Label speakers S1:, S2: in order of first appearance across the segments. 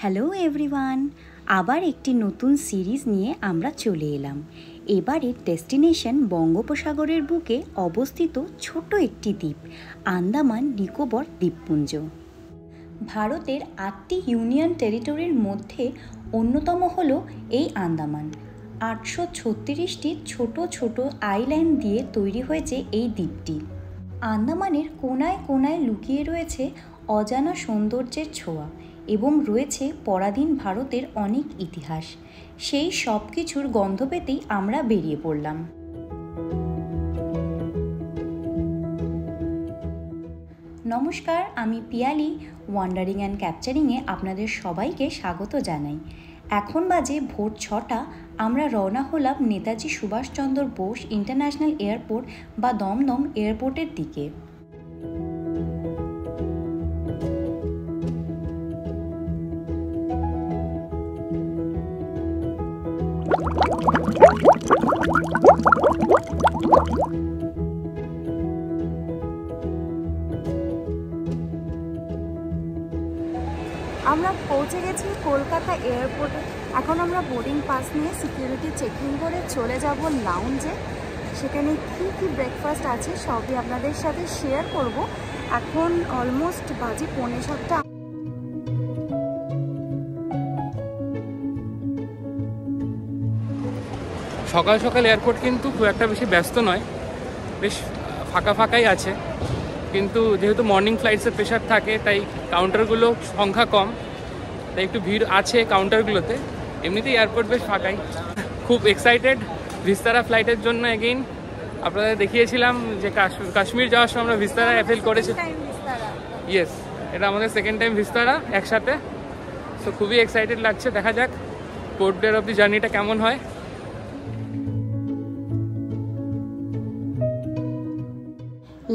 S1: Hello everyone, আবার একটি নতুন সিরিজ নিয়ে আমরা চলে এলাম। এবারের ডেস্টিনেশন বঙ্গোপসাগরের বুকে অবস্থিত ছোট একটি দ্বীপ, আন্দামান নিকোবর দ্বীপপুঞ্জ। ভারতের 8টি ইউনিয়ন টেরিটরির মধ্যে অন্যতম হলো এই আন্দামান। 836টি ছোট ছোট আইল্যান্ড দিয়ে তৈরি হয়েছে এই দ্বীপটি। আন্দামানের কোনায় কোনায় লুকিয়ে রয়েছে অজানা সৌন্দর্যের ছোঁয়া এবং রয়েছে পরাধীন ভারতের অনেক ইতিহাস। সেই সব কিছুর গন্ধ পেতেই আমরা বেরিয়ে পড়লাম। নমস্কার, আমি পিয়ালি ওয়ান্ডারিং অ্যান্ড ক্যাপচারিংয়ে আপনাদের সবাইকে স্বাগত জানাই। এখন বাজে ভোর 6টা। আমরা রওনা হলাম নেতাজি সুভাষচন্দ্র বোস ইন্টারন্যাশনাল এয়ারপোর্ট বা দমদম এয়ারপোর্টের দিকে। আমরা পৌঁছে গেছি কলকাতা এয়ারপোর্টে। এখন আমরা বোর্ডিং পাস নিয়ে সিকিউরিটি চেকিং করে চলে যাব লাউঞ্জে। সেখানে কি ব্রেকফাস্ট আছে সবই আপনাদের সাথে শেয়ার করব। এখন অলমোস্ট বাজে 6:45।
S2: সকাল সকাল এয়ারপোর্ট কিন্তু খুব একটা বেশি ব্যস্ত নয়, বেশ ফাঁকা ফাঁকাই আছে। কিন্তু যেহেতু মর্নিং ফ্লাইটসের প্রেশার থাকে তাই কাউন্টারগুলো সংখ্যা কম, তাই একটু ভিড় আছে কাউন্টারগুলোতে। এমনিতেই এয়ারপোর্ট বেশ ফাঁকাই। খুব এক্সাইটেড ভিস্তারা ফ্লাইটের জন্য। এগেইন আপনাদের দেখিয়েছিলাম যে কাশ্মীর যাওয়ার সময় আমরা ভিস্তারা অ্যাপেল করেছি। ইয়েস, এটা আমাদের সেকেন্ড টাইম ভিস্তারা একসাথে। সো খুবই এক্সাইটেড লাগছে, দেখা যাক পোর্ট ব্লেয়ার অব্দি জার্নিটা কেমন হয়।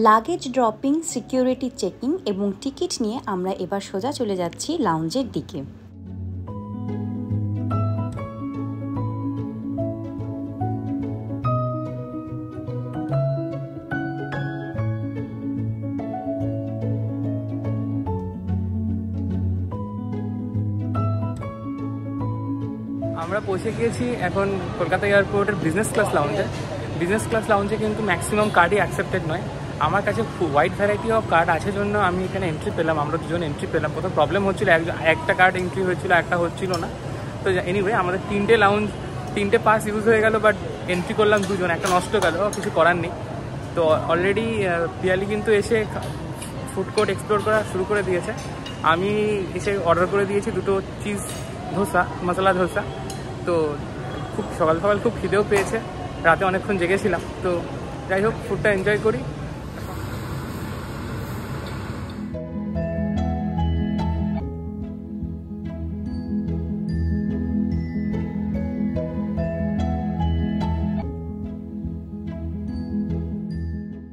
S1: লাগেজ ড্রপিং, সিকিউরিটি চেকিং এবং টিকিট নিয়ে আমরা এবার সোজা চলে যাচ্ছি লাউঞ্জের দিকে।
S2: আমরা পৌঁছে গিয়েছি এখন কলকাতা এয়ারপোর্টের বিজনেস ক্লাস লাউঞ্জে। বিজনেস ক্লাস লাউঞ্জে কিন্তু ম্যাক্সিমাম কার্ডই অ্যাকসেপ্টেড নয়। আমার কাছে ওয়াইড ভ্যারাইটি অফ কার্ড আছে জন্য আমি এখানে এন্ট্রি পেলাম। আমরা দুজন এন্ট্রি পেলাম। কোথাও প্রবলেম হচ্ছিল, একটা কার্ড এন্ট্রি হয়েছিল, একটা হচ্ছিল না। তো এনিওয়ে আমাদের 3টে লাউঞ্জ, 3টে পাস ইউজ হয়ে গেল, বাট এন্ট্রি করলাম দুজন, একটা নষ্ট গেল, কিছু করার নেই। তো অলরেডি পিয়ালি কিন্তু এসে ফুড কোর্ট এক্সপ্লোর করা শুরু করে দিয়েছে। আমি এসে অর্ডার করে দিয়েছি 2টো চিজ ধোসা, মশলা ধোসা। তো খুব সকাল সকাল খুব খিদেও পেয়েছে, রাতে অনেকক্ষণ জেগেছিলাম। তো যাই হোক, ফুডটা এনজয় করি।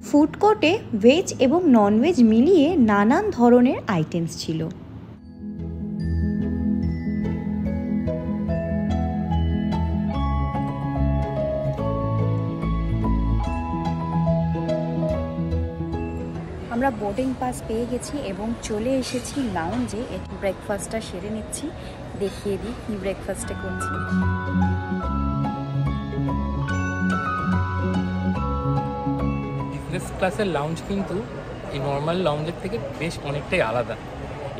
S1: ফুড কোর্টে ভেজ এবং ননভেজ মিলিয়ে নানান ধরনের আইটেমস ছিল। আমরা বোর্ডিং পাস পেয়ে গেছি এবং চলে এসেছি লাউঞ্জে। ব্রেকফাস্টটা সেরে নিচ্ছি, দেখিয়ে দিই কি ব্রেকফাস্টে করছি।
S2: বিজনেস ক্লাসের লাউঞ্জ কিন্তু এই নর্মাল লাউঞ্জের থেকে বেশ অনেকটাই আলাদা।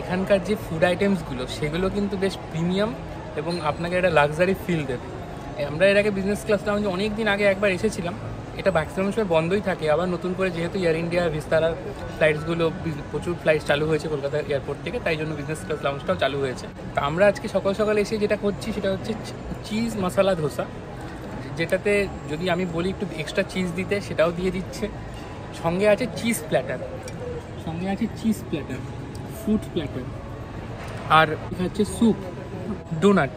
S2: এখানকার যে ফুড আইটেমসগুলো সেগুলো কিন্তু বেশ প্রিমিয়াম এবং আপনাকে একটা লাক্সারি ফিল দেবে। আমরা এর আগে বিজনেস ক্লাস লাউঞ্জে অনেক দিন আগে একবার এসেছিলাম। এটা ম্যাক্সিমাম সময় বন্ধই থাকে, আবার নতুন করে যেহেতু এয়ার ইন্ডিয়া ভিস্তারার ফ্লাইটসগুলো প্রচুর ফ্লাইট চালু হয়েছে কলকাতা এয়ারপোর্ট থেকে, তাই জন্য বিজনেস ক্লাস লাউঞ্জটাও চালু হয়েছে। তো আমরা আজকে সকাল সকাল এসে যেটা করছি সেটা হচ্ছে চিজ মশলা ধোসা, যেটাতে যদি আমি বলি একটু এক্সট্রা চিজ দিতে সেটাও দিয়ে দিচ্ছে। সঙ্গে আছে চিজ প্ল্যাটার, ফ্রুট প্ল্যাটার, আর হচ্ছে স্যুপ, ডোনাট,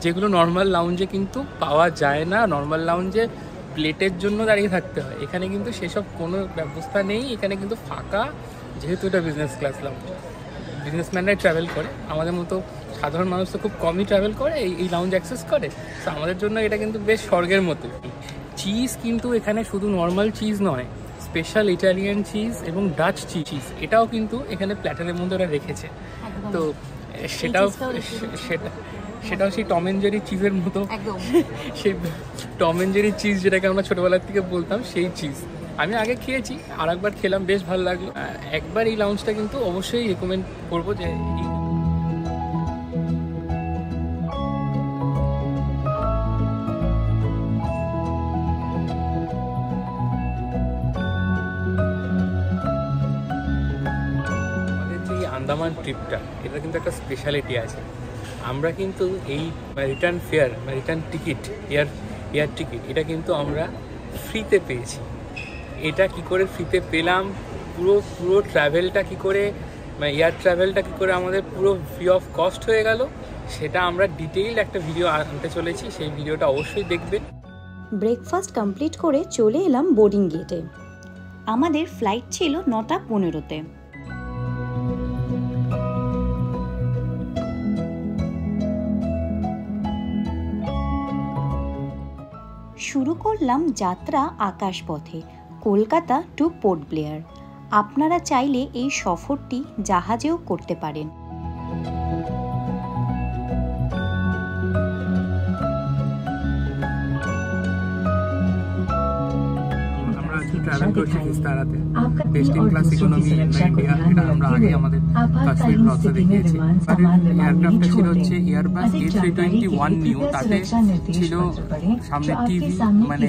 S2: যেগুলো নর্মাল লাউঞ্জে কিন্তু পাওয়া যায় না। নর্মাল লাউঞ্জে প্লেটের জন্য দাঁড়িয়ে থাকতে হয়, এখানে কিন্তু সেসব কোনো ব্যবস্থা নেই। এখানে কিন্তু ফাঁকা, যেহেতু এটা বিজনেস ক্লাস লাউঞ্জ, বিজনেসম্যানরাই ট্রাভেল করে। আমাদের মতো সাধারণ মানুষ তো খুব কমই ট্রাভেল করে, এই লাউঞ্জ অ্যাক্সেস করে। তো আমাদের জন্য এটা কিন্তু বেশ স্বর্গের মতো। চিজ কিন্তু এখানে শুধু নর্মাল চিজ নয়, স্পেশাল ইটালিয়ান চিজ এবং ডাচ চিজ, এটাও কিন্তু এখানে প্ল্যাটারের মধ্যে ওরা রেখেছে। তো সেটাও সেই টম অ্যান্ড জেরি চিজের মতো, সেই টম অ্যান্ড জেরি চিজ যেটাকে আমরা ছোটোবেলার থেকে বলতাম, সেই চিজ আমি আগে খেয়েছি, আর একবার খেলাম, বেশ ভালো লাগলো। একবার এই লাউঞ্জটা কিন্তু অবশ্যই রেকমেন্ড করবো যে আন্দামান ট্রিপটা, এটা কিন্তু একটা স্পেশালিটি আছে। আমরা কিন্তু এই রিটার্ন ফেয়ার বা রিটার্ন টিকিট, এয়ার টিকিট, এটা কিন্তু আমরা ফ্রিতে পেয়েছি। এটা কি করে ফ্রিতে পেলাম, পুরো ট্রাভেলটা কি করে, মানে এয়ার ট্রাভেলটা কি করে আমাদের পুরো ফ্রি অফ কস্ট হয়ে গেল, সেটা আমরা ডিটেইল একটা ভিডিও আনতে চলেছি, সেই ভিডিওটা অবশ্যই দেখবেন।
S1: ব্রেকফাস্ট কমপ্লিট করে চলে এলাম বোর্ডিং গেটে। আমাদের ফ্লাইট ছিল 9:15-তে। শুরু করলাম যাত্রা আকাশপথে, কলকাতা টু পোর্ট ব্লেয়ার। আপনারা চাইলে এই সফরটি জাহাজেও করতে পারেন।
S2: ট্রাভেল করছি ভিস্তারাতে, best in class economy in India, এটা আমরা আগে আমাদের কাশ্মীর ব্লগসে দেখিয়েছি। এয়ারক্রাফটটা ছিল হচ্ছে এয়ারবাস A321 নিউ, তাতে ছিল সামনে টিভি, মানে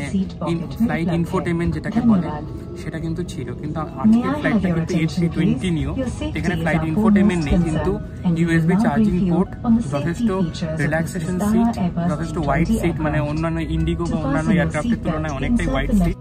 S2: ফ্লাইট ইনফোটেনমেন্ট যেটাকে বলে, সেটা কিন্তু ছিল। কিন্তু আজকের ফ্লাইটটা কিন্তু A320 নিউ, এখানে ফ্লাইট ইনফোটেনমেন্ট নেই, কিন্তু USB চার্জিং পোর্ট, যথেষ্ট রিল্যাক্সেশন সিট, যথেষ্ট ওয়াইড সিট, মানে অন্যান্য ইন্ডিগো বা অন্যান্য এয়ারক্রাফটের তুলনায় অনেকটাই ওয়াইড সিট।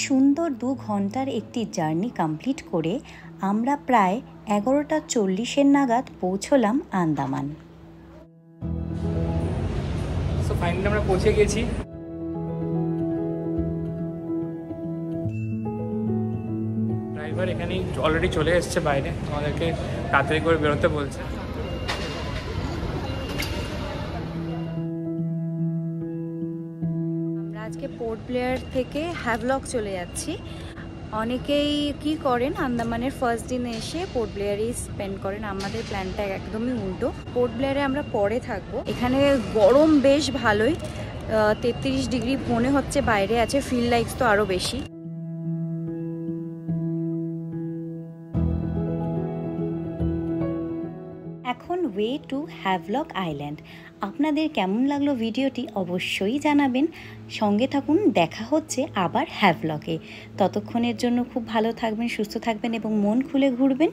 S1: সুন্দর 2 ঘন্টার একটি জার্নি কমপ্লিট করে আমরা প্রায় 11:40 নাগাদ পৌঁছলাম আন্দামান।
S2: সো ফাইনালি আমরা পৌঁছে গেছি। ড্রাইভার এখানেই অলরেডি চলে এসছে বাইরে, আমাদেরকে তাড়াতাড়ি করে বেরোতে বলছে।
S1: আজকে পোর্ট ব্লেয়ার থেকে হ্যাভলক চলে যাচ্ছি। অনেকেই কি করেন, আন্দামানের ফার্স্ট দিনে এসে পোর্ট ব্লেয়ারেই স্পেন্ড করেন। আমাদের প্ল্যানটা একদমই উল্টো, পোর্ট ব্লেয়ারে আমরা পরে থাকবো। এখানে গরম বেশ ভালোই, 33 ডিগ্রি মনে হচ্ছে বাইরে আছে, ফিল লাইকস তো আরও বেশি। এখন ওয়ে টু হ্যাভলক আইল্যান্ড। আপনাদের কেমন লাগলো ভিডিওটি অবশ্যই জানাবেন। সঙ্গে থাকুন, দেখা হচ্ছে আবার হ্যাভলকে। ততক্ষণের জন্য খুব ভালো থাকবেন, সুস্থ থাকবেন এবং মন খুলে ঘুরবেন।